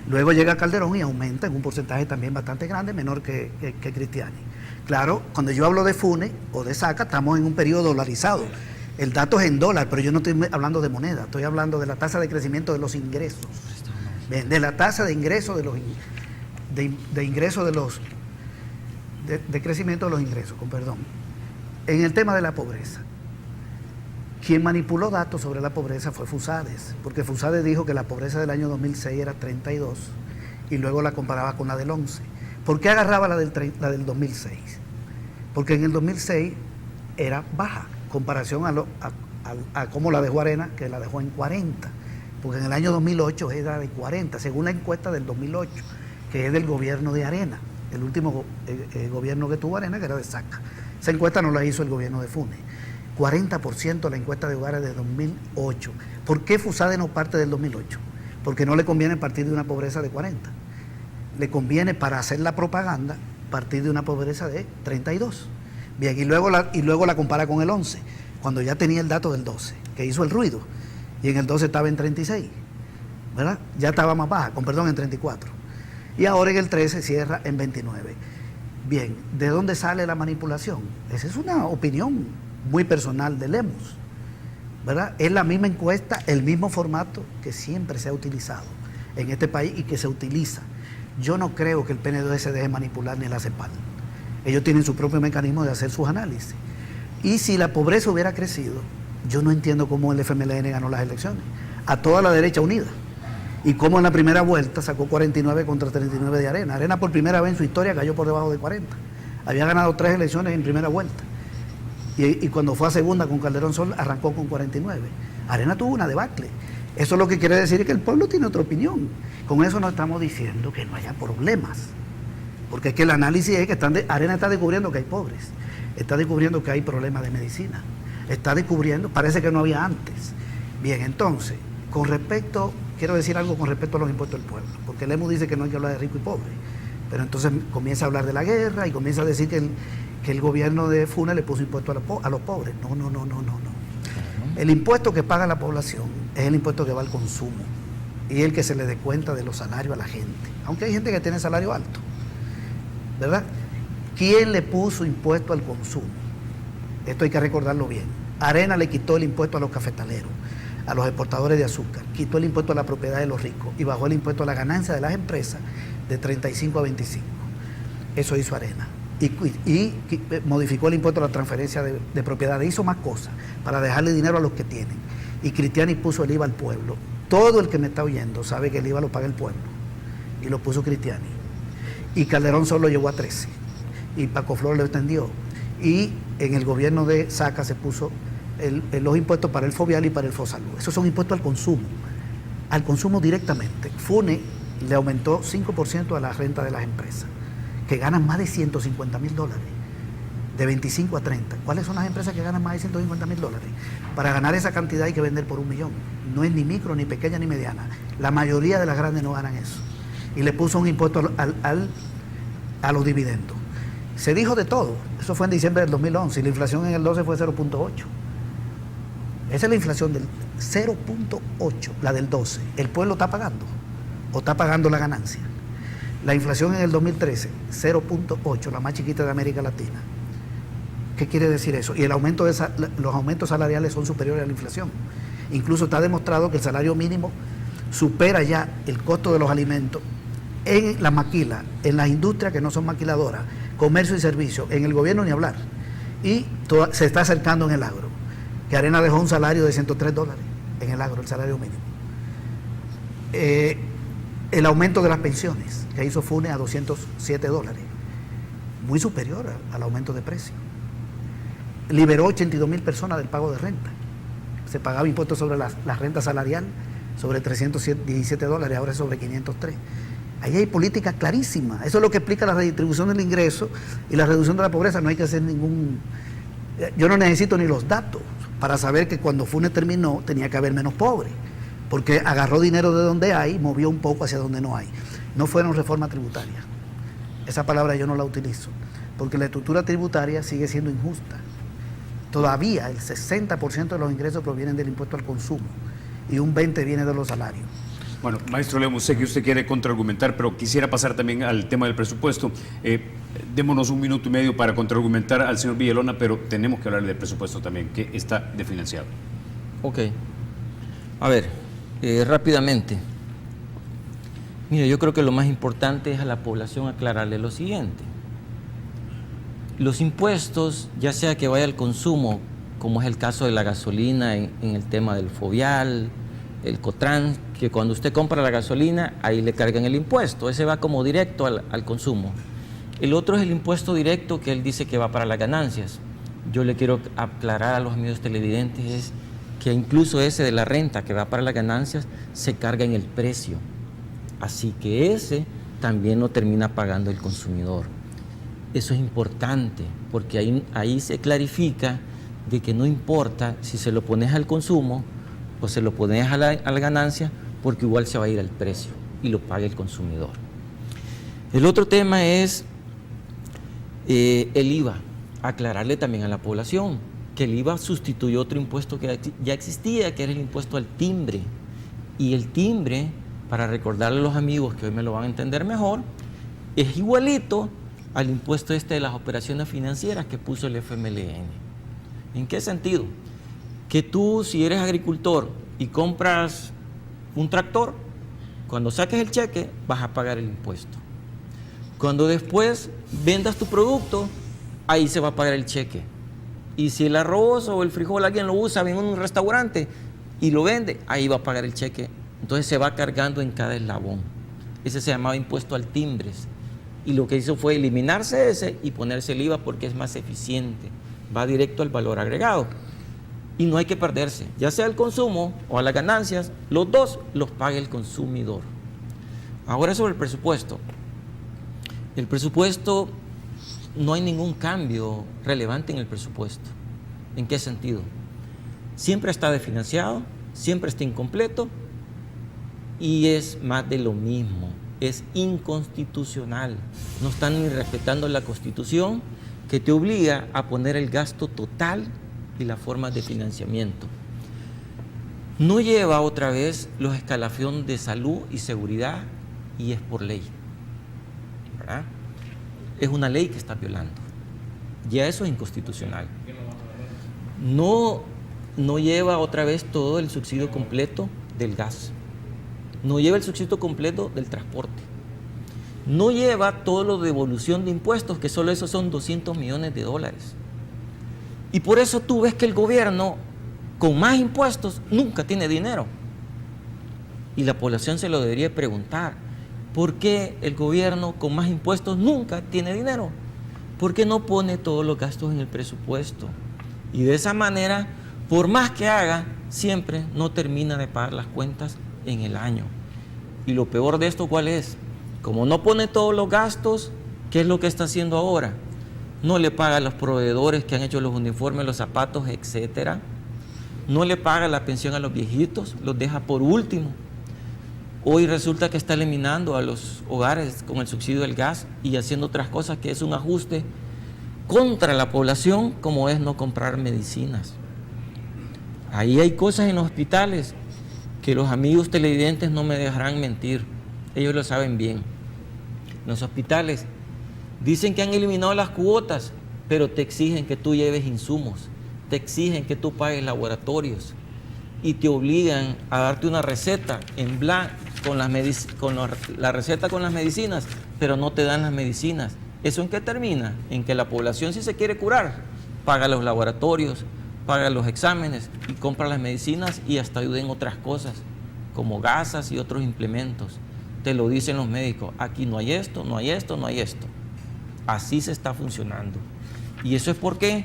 C: Luego llega Calderón y aumenta en un porcentaje también bastante grande, menor que Cristiani. Claro, cuando yo hablo de FUNE o de SACA, estamos en un periodo dolarizado. El dato es en dólar, pero yo no estoy hablando de moneda, estoy hablando de la tasa de crecimiento de los ingresos. De la tasa de ingresos de crecimiento de los ingresos, con perdón. En el tema de la pobreza, quien manipuló datos sobre la pobreza fue Fusades, porque Fusades dijo que la pobreza del año 2006 era 32 y luego la comparaba con la del 11. ¿Por qué agarraba la del 2006? Porque en el 2006 era baja, comparación a cómo la dejó Arena, que la dejó en 40. Porque en el año 2008 era de 40, según la encuesta del 2008, que es del gobierno de Arena, el último gobierno que tuvo Arena, que era de SACA. Esa encuesta no la hizo el gobierno de FUNE. 40% la encuesta de hogares de 2008. ¿Por qué Fusades no parte del 2008? Porque no le conviene partir de una pobreza de 40. Le conviene, para hacer la propaganda, partir de una pobreza de 32. Bien, y luego la compara con el 11, cuando ya tenía el dato del 12, que hizo el ruido. Y en el 12 estaba en 36, ¿verdad? Ya estaba más baja, en 34. Y ahora en el 13 cierra en 29. Bien, ¿de dónde sale la manipulación? Esa es una opinión muy personal de Lemus, ¿verdad? Es la misma encuesta, el mismo formato que siempre se ha utilizado en este país y que se utiliza. Yo no creo que el PNUD se deje manipular ni la CEPAL. Ellos tienen su propio mecanismo de hacer sus análisis. Y si la pobreza hubiera crecido, yo no entiendo cómo el FMLN ganó las elecciones, a toda la derecha unida. Y cómo en la primera vuelta sacó 49 contra 39 de Arena. Arena por primera vez en su historia cayó por debajo de 40. Había ganado 3 elecciones en primera vuelta. Y cuando fue a segunda con Calderón Sol, arrancó con 49. Arena tuvo una debacle. Eso lo que quiere decir es que el pueblo tiene otra opinión. Con eso no estamos diciendo que no haya problemas. Porque es que el análisis es que Arena está descubriendo que hay pobres. Está descubriendo que hay problemas de medicina. está descubriendo, parece que no había antes. Bien, entonces, quiero decir algo con respecto a los impuestos del pueblo, porque el EMU dice que no hay que hablar de rico y pobre, pero entonces comienza a hablar de la guerra y comienza a decir que el gobierno de Funes le puso impuesto a los pobres. No. El impuesto que paga la población es el impuesto que va al consumo y el que se le dé cuenta de los salarios a la gente, aunque hay gente que tiene salario alto, ¿verdad? ¿Quién le puso impuesto al consumo? Esto hay que recordarlo bien. Arena le quitó el impuesto a los cafetaleros, a los exportadores de azúcar, quitó el impuesto a la propiedad de los ricos y bajó el impuesto a la ganancia de las empresas de 35 a 25. Eso hizo Arena. Y modificó el impuesto a la transferencia de propiedades, hizo más cosas para dejarle dinero a los que tienen. Y Cristiani puso el IVA al pueblo. Todo el que me está oyendo sabe que el IVA lo paga el pueblo. Y lo puso Cristiani. Y Calderón solo llegó a 13. Y Paco Flores lo extendió. Y en el gobierno de Saca se puso los impuestos para el Fovial y para el Fosalud. Esos son impuestos al consumo directamente. Funes le aumentó 5% a la renta de las empresas, que ganan más de $150,000, de 25 a 30. ¿Cuáles son las empresas que ganan más de $150,000? Para ganar esa cantidad hay que vender por 1 millón. No es ni micro, ni pequeña, ni mediana. La mayoría de las grandes no ganan eso. Y le puso un impuesto a los dividendos. Se dijo de todo. Eso fue en diciembre del 2011 y la inflación en el 12 fue 0.8. Esa es la inflación del 0.8, la del 12. El pueblo está pagando o está pagando la ganancia. La inflación en el 2013, 0.8, la más chiquita de América Latina. ¿Qué quiere decir eso? Y los aumentos salariales son superiores a la inflación. Incluso está demostrado que el salario mínimo supera ya el costo de los alimentos en la maquila, en las industrias que no son maquiladoras, comercio y servicio, en el gobierno ni hablar. Y se está acercando en el agro, que Arena dejó un salario de $103 en el agro, el salario mínimo. El aumento de las pensiones que hizo Funes a $207, muy superior al aumento de precio. Liberó 82,000 personas del pago de renta. Se pagaba impuestos sobre la renta salarial sobre $317, ahora es sobre 503. Ahí hay políticas clarísimas. Eso es lo que explica la redistribución del ingreso y la reducción de la pobreza. No hay que hacer yo no necesito ni los datos para saber que cuando Funes terminó tenía que haber menos pobres, porque agarró dinero de donde hay, movió un poco hacia donde no hay. No fueron reformas tributarias. Esa palabra yo no la utilizo, porque la estructura tributaria sigue siendo injusta. Todavía el 60% de los ingresos provienen del impuesto al consumo y un 20% viene de los salarios.
A: Bueno, maestro Lemus, sé que usted quiere contraargumentar, pero quisiera pasar también al tema del presupuesto. Démonos 1 minuto y medio para contraargumentar al señor Villalona, pero tenemos que hablar del presupuesto también, que está desfinanciado.
B: Ok. A ver, rápidamente. Mire, yo creo que lo más importante es a la población aclararle lo siguiente. Los impuestos, ya sea que vaya al consumo, como es el caso de la gasolina en el tema del Fovial, el Cotrans, que cuando usted compra la gasolina, ahí le cargan el impuesto, ese va como directo al consumo. El otro es el impuesto directo que él dice que va para las ganancias. Yo le quiero aclarar a los amigos televidentes es que incluso ese de la renta que va para las ganancias se carga en el precio. Así que ese también lo termina pagando el consumidor. Eso es importante porque ahí se clarifica de que no importa si se lo pones al consumo o se lo pones a la ganancia, porque igual se va a ir al precio y lo paga el consumidor. El otro tema es el IVA. Aclararle también a la población que el IVA sustituyó otro impuesto que ya existía, que era el impuesto al timbre. Y el timbre, para recordarle a los amigos que hoy me lo van a entender mejor, es igualito al impuesto de las operaciones financieras que puso el FMLN. ¿En qué sentido? Que tú, si eres agricultor y compras un tractor, cuando saques el cheque vas a pagar el impuesto. Cuando después vendas tu producto, ahí se va a pagar el cheque. Y si el arroz o el frijol alguien lo usa en un restaurante y lo vende, ahí va a pagar el cheque. Entonces se va cargando en cada eslabón. Ese se llamaba impuesto al timbres. Y lo que hizo fue eliminarse ese y ponerse el IVA porque es más eficiente. Va directo al valor agregado. Y no hay que perderse, ya sea al consumo o a las ganancias, los dos los paga el consumidor. Ahora sobre el presupuesto. El presupuesto, no hay ningún cambio relevante en el presupuesto. ¿En qué sentido? Siempre está desfinanciado, siempre está incompleto y es más de lo mismo. Es inconstitucional. No están ni respetando la Constitución, que te obliga a poner el gasto total y las formas de financiamiento. No lleva otra vez los escalafones de salud y seguridad y es por ley, ¿verdad? Es una ley que está violando. Ya eso es inconstitucional. No lleva otra vez todo el subsidio completo del gas. No lleva el subsidio completo del transporte. No lleva todo lo de devolución de impuestos, que solo eso son 200 millones de dólares. Y por eso tú ves que el gobierno, con más impuestos, nunca tiene dinero. Y la población se lo debería preguntar. ¿Por qué el gobierno con más impuestos nunca tiene dinero? ¿Por qué no pone todos los gastos en el presupuesto? Y de esa manera, por más que haga, siempre no termina de pagar las cuentas en el año. Y lo peor de esto, ¿cuál es? Como no pone todos los gastos, ¿qué es lo que está haciendo ahora? No le paga a los proveedores que han hecho los uniformes, los zapatos, etcétera. No le paga la pensión a los viejitos, los deja por último. Hoy resulta que está eliminando a los hogares con el subsidio del gas y haciendo otras cosas que es un ajuste contra la población, como es no comprar medicinas. Ahí hay cosas en los hospitales que los amigos televidentes no me dejarán mentir. Ellos lo saben bien. En los hospitales dicen que han eliminado las cuotas, pero te exigen que tú lleves insumos, te exigen que tú pagues laboratorios y te obligan a darte una receta en blanco con la receta con las medicinas, pero no te dan las medicinas. ¿Eso en qué termina? En que la población, si se quiere curar, paga los laboratorios, paga los exámenes y compra las medicinas y hasta ayuda en otras cosas, como gasas y otros implementos. Te lo dicen los médicos, aquí no hay esto, no hay esto, no hay esto. Así se está funcionando. ¿Y eso es por qué?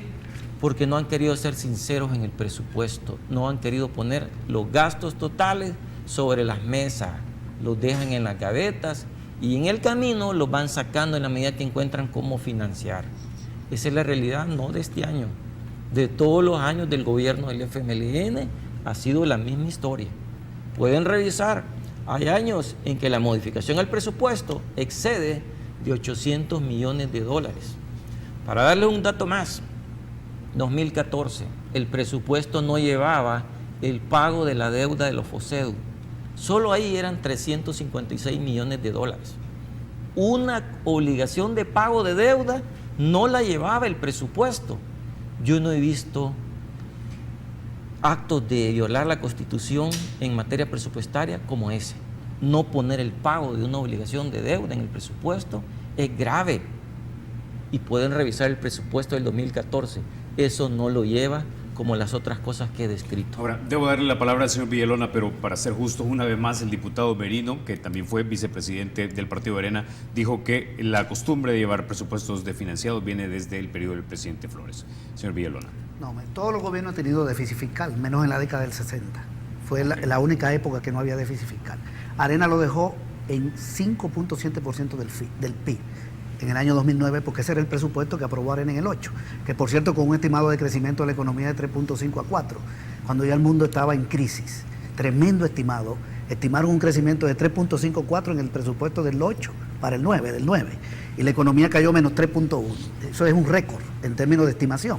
B: Porque no han querido ser sinceros en el presupuesto, no han querido poner los gastos totales sobre las mesas, los dejan en las gavetas y en el camino los van sacando en la medida que encuentran cómo financiar. Esa es la realidad, no de este año, de todos los años del gobierno del FMLN ha sido la misma historia. Pueden revisar, hay años en que la modificación al presupuesto excede de 800 millones de dólares. Para darles un dato más, 2014, el presupuesto no llevaba el pago de la deuda de los FOSEDU. Solo ahí eran 356 millones de dólares. Una obligación de pago de deuda no la llevaba el presupuesto. Yo no he visto actos de violar la Constitución en materia presupuestaria como ese. No poner el pago de una obligación de deuda en el presupuesto es grave. Y pueden revisar el presupuesto del 2014. Eso no lo lleva como las otras cosas que he descrito.
A: Ahora, debo darle la palabra al señor Villalona, pero para ser justos, una vez más, el diputado Merino, que también fue vicepresidente del Partido Arena, dijo que la costumbre de llevar presupuestos desfinanciados viene desde el periodo del presidente Flores. Señor Villalona.
C: No, todos los gobiernos han tenido déficit fiscal, menos en la década del 60. Fue la única época que no había déficit fiscal. Arena lo dejó en 5.7% del PIB. En el año 2009, porque ese era el presupuesto que aprobó Arena en el 8, que por cierto con un estimado de crecimiento de la economía de 3.5 a 4, cuando ya el mundo estaba en crisis. Tremendo estimado. Estimaron un crecimiento de 3.5 a 4 en el presupuesto del 8 para el 9, del 9, y la economía cayó menos 3.1. Eso es un récord en términos de estimación.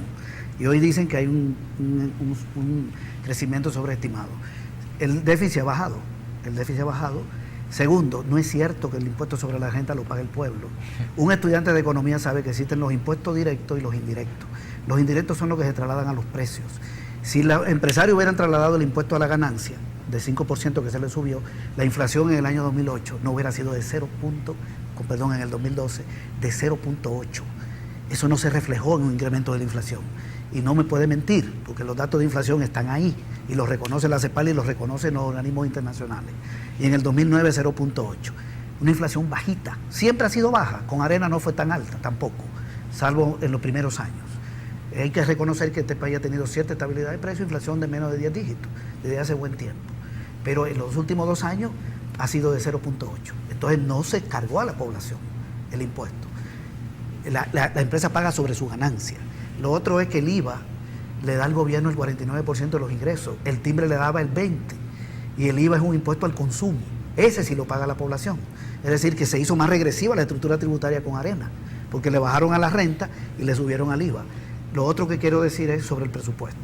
C: Y hoy dicen que hay un crecimiento sobreestimado. El déficit ha bajado. Segundo, no es cierto que el impuesto sobre la renta lo pague el pueblo. Un estudiante de economía sabe que existen los impuestos directos y los indirectos. Los indirectos son los que se trasladan a los precios. Si los empresarios hubieran trasladado el impuesto a la ganancia, de 5% que se le subió, la inflación en el año 2008 no hubiera sido de en el 2012, de 0.8. Eso no se reflejó en un incremento de la inflación. Y no me puede mentir, porque los datos de inflación están ahí, y los reconoce la CEPAL y los reconocen los organismos internacionales. Y en el 2009, 0.8. Una inflación bajita. Siempre ha sido baja. Con Arena no fue tan alta tampoco, salvo en los primeros años. Hay que reconocer que este país ha tenido cierta estabilidad de precio, inflación de menos de 10 dígitos, desde hace buen tiempo. Pero en los últimos 2 años ha sido de 0.8. Entonces no se cargó a la población el impuesto. La empresa paga sobre su ganancia. Lo otro es que el IVA le da al gobierno el 49% de los ingresos, el timbre le daba el 20%, y el IVA es un impuesto al consumo. Ese sí lo paga la población. Es decir, que se hizo más regresiva la estructura tributaria con Arena, porque le bajaron a la renta y le subieron al IVA. Lo otro que quiero decir es sobre el presupuesto.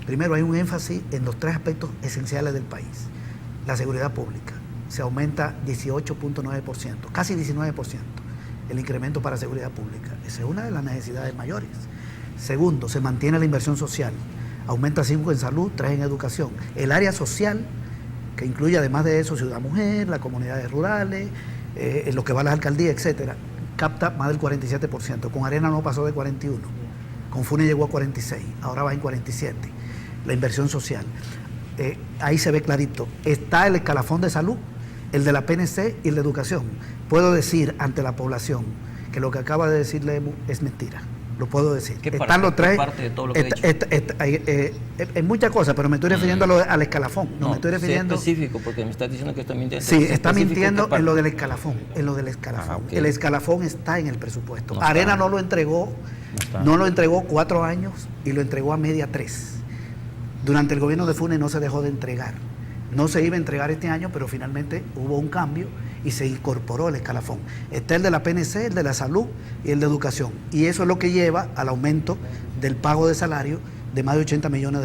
C: Primero, hay un énfasis en los 3 aspectos esenciales del país. La seguridad pública. Se aumenta 18.9%, casi 19%, el incremento para seguridad pública. Esa es una de las necesidades mayores. Segundo, se mantiene la inversión social. Aumenta 5 en salud, 3 en educación. El área social, que incluye además de eso Ciudad Mujer, las comunidades rurales, lo que va a las alcaldías, etcétera, capta más del 47%. Con Arena no pasó de 41%. Con FUNE llegó a 46%, ahora va en 47%. La inversión social. Ahí se ve clarito. Está el escalafón de salud, el de la PNC y el de educación. Puedo decir ante la población que lo que acaba de decir Lemus es mentira. Lo puedo decir.
B: Están los 3. ¿Qué parte de todo lo que he dicho?
C: Es muchas cosas, pero me estoy refiriendo al escalafón. No, me estoy refiriendo.
B: Sé específico, porque me estás diciendo que está mintiendo.
C: Sí, está mintiendo en lo del escalafón. Okay. El escalafón está en el presupuesto. No Arena no lo entregó, no lo entregó 4 años y lo entregó a media 3. Durante el gobierno de Funes no se dejó de entregar. No se iba a entregar este año, pero finalmente hubo un cambio y se incorporó el escalafón. Está el de la PNC, el de la salud y el de educación. Y eso es lo que lleva al aumento del pago de salario de más de $80 millones.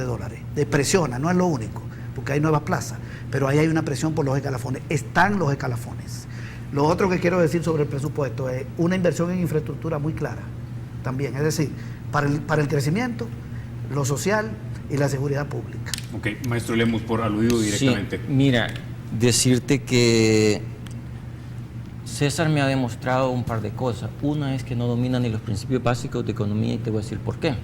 C: Presiona, no es lo único, porque hay nuevas plazas, pero ahí hay una presión por los escalafones. Están los escalafones. Lo otro que quiero decir sobre el presupuesto es una inversión en infraestructura muy clara también. Es decir, para el crecimiento, lo social y la seguridad pública.
A: Ok, maestro Lemus, por aludido directamente.
B: Sí, mira, decirte que César me ha demostrado un par de cosas. Una es que no domina ni los principios básicos de economía y te voy a decir por qué.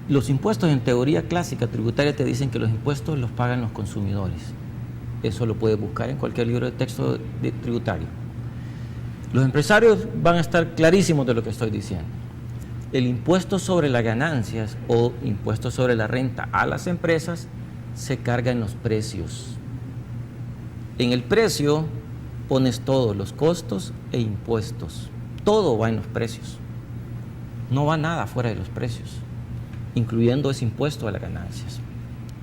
B: Los impuestos en teoría clásica tributaria te dicen que los impuestos los pagan los consumidores. Eso lo puedes buscar en cualquier libro de texto tributario. Los empresarios van a estar clarísimos de lo que estoy diciendo. El impuesto sobre las ganancias o impuesto sobre la renta a las empresas se carga en los precios. En el precio pones todos los costos e impuestos. Todo va en los precios. No va nada fuera de los precios, incluyendo ese impuesto a las ganancias.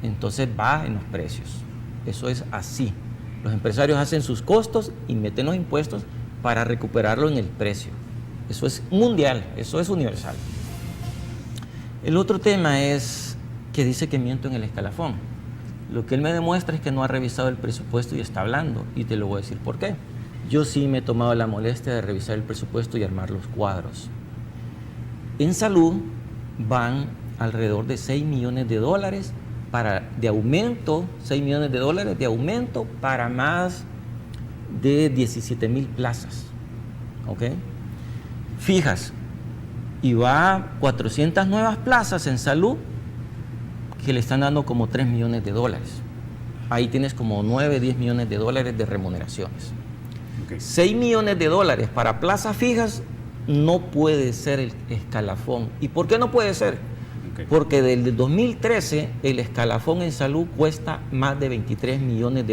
B: Entonces va en los precios. Eso es así. Los empresarios hacen sus costos y meten los impuestos para recuperarlo en el precio. Eso es mundial, eso es universal. El otro tema es que dice que miento en el escalafón. Lo que él me demuestra es que no ha revisado el presupuesto y está hablando, y te lo voy a decir por qué. Yo sí me he tomado la molestia de revisar el presupuesto y armar los cuadros. En salud van alrededor de $6 millones de aumento, $6 millones de aumento para más de 17,000 plazas. ¿Ok? Fijas, y va 400 nuevas plazas en salud que le están dando como $3 millones. Ahí tienes como 9, 10 millones de dólares de remuneraciones. Okay. $6 millones para plazas fijas no puede ser el escalafón. ¿Y por qué no puede ser? Okay. Porque desde el 2013 el escalafón en salud cuesta más de $23 millones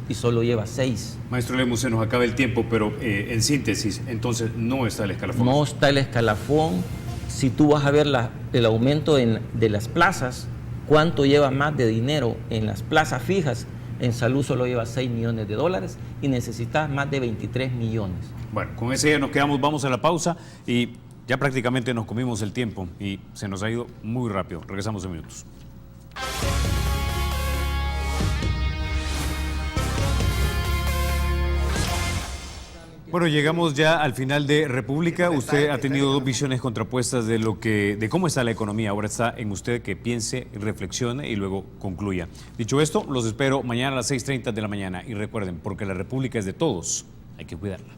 B: y solo lleva 6.
A: Maestro Lemus, se nos acaba el tiempo, pero en síntesis, entonces no está el escalafón.
B: No está el escalafón. Si tú vas a ver el aumento de las plazas, cuánto lleva más de dinero en las plazas fijas, en salud solo lleva $6 millones y necesitas más de 23 millones.
A: Bueno, con ese ya nos quedamos, vamos a la pausa y ya prácticamente nos comimos el tiempo y se nos ha ido muy rápido. Regresamos en minutos. Bueno, llegamos ya al final de República. Usted ha tenido dos visiones contrapuestas de cómo está la economía. Ahora está en usted que piense, reflexione y luego concluya. Dicho esto, los espero mañana a las 6:30 de la mañana. Y recuerden, porque la República es de todos, hay que cuidarla.